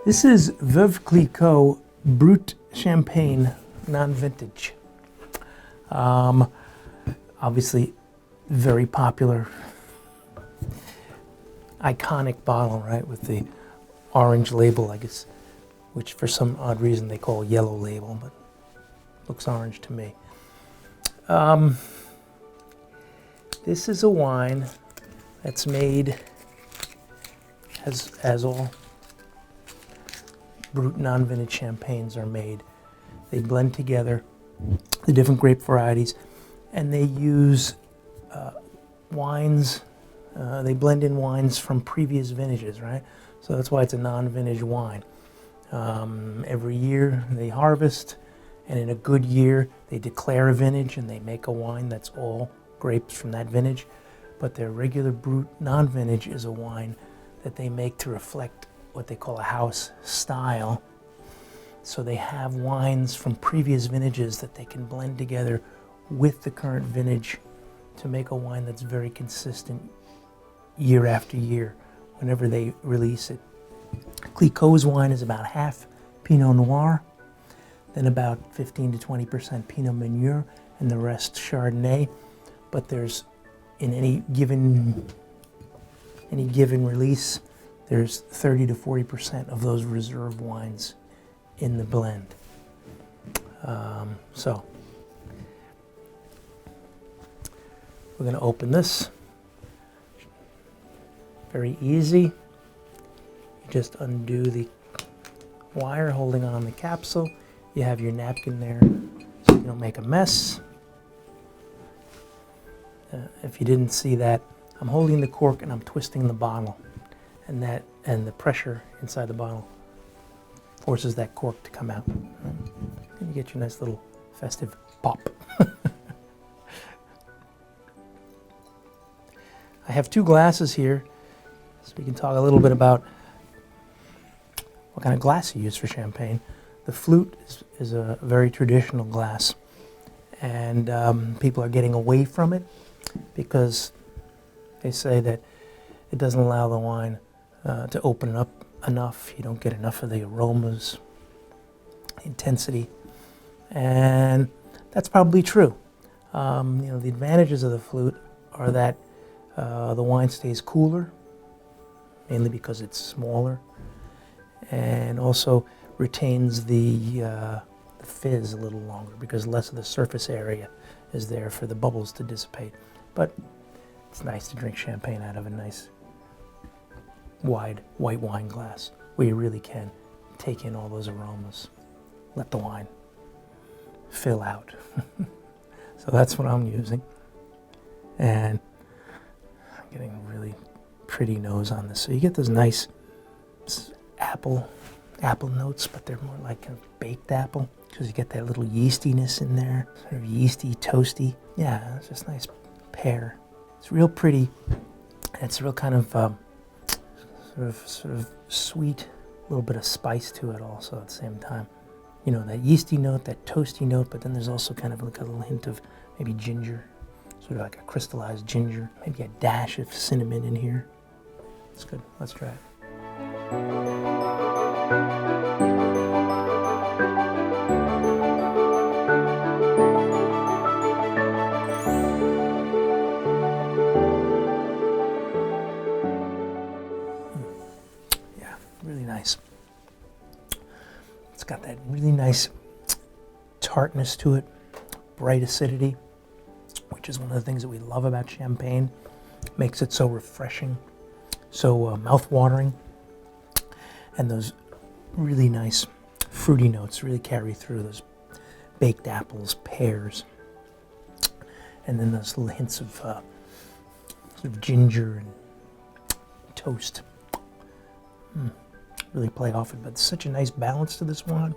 This is Veuve Clicquot Brut Champagne, non-vintage. Obviously, very popular, iconic bottle, right, with the orange label, I guess, which for some odd reason they call yellow label, but looks orange to me. This is a wine that's made, as all Brut non-vintage champagnes are made. They blend together the different grape varieties, and they use wines. They blend in wines from previous vintages, right? So that's why it's a non-vintage wine. Every year they harvest, and in a good year they declare a vintage and they make a wine that's all grapes from that vintage. But their regular Brut non-vintage is a wine that they make to reflect what they call a house style. So they have wines from previous vintages that they can blend together with the current vintage to make a wine that's very consistent year after year whenever they release it. Clicquot's wine is about half Pinot Noir, then about 15 to 20% Pinot Meunier, and the rest Chardonnay. But there's, in any given release, there's 30 to 40% of those reserve wines in the blend. So we're going to open this. Very easy. You just undo the wire holding on the capsule. You have your napkin there so you don't make a mess. If you didn't see that, I'm holding the cork and I'm twisting the bottle, and the pressure inside the bottle forces that cork to come out. And you get your nice little festive pop. I have two glasses here, so we can talk a little bit about what kind of glass you use for champagne. The flute is a very traditional glass, and people are getting away from it because they say that it doesn't allow the wine to open up enough. You don't get enough of the aromas, intensity, and that's probably true. The advantages of the flute are that the wine stays cooler, mainly because it's smaller, and also retains the fizz a little longer because less of the surface area is there for the bubbles to dissipate. But it's nice to drink champagne out of a nice wide white wine glass where you really can take in all those aromas, let the wine fill out. So that's what I'm using, and I'm getting a really pretty nose on this. So you get those nice apple notes, but they're more like a baked apple because you get that little yeastiness in there, sort of yeasty, toasty. Yeah, it's just nice pear. It's real pretty. It's real kind of sort of sweet, a little bit of spice to it also at the same time. You know, that yeasty note, that toasty note, but then there's also kind of like a little hint of maybe ginger, sort of like a crystallized ginger, maybe a dash of cinnamon in here. It's good. Let's try it. Really nice. It's got that really nice tartness to it, bright acidity, which is one of the things that we love about champagne. Makes it so refreshing, so mouth-watering, and those really nice fruity notes really carry through, those baked apples, pears, and then those little hints of sort of ginger and toast. Really play off it, but it's such a nice balance to this wine.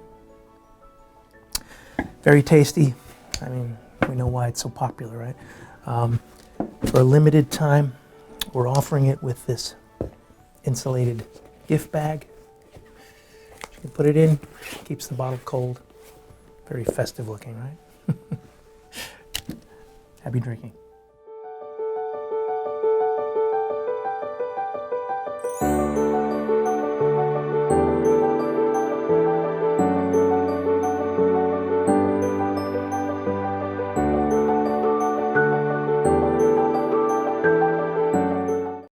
Very tasty. I mean, we know why it's so popular, right? For a limited time, we're offering it with this insulated gift bag. You can put it in, keeps the bottle cold. Very festive looking, right? Happy drinking.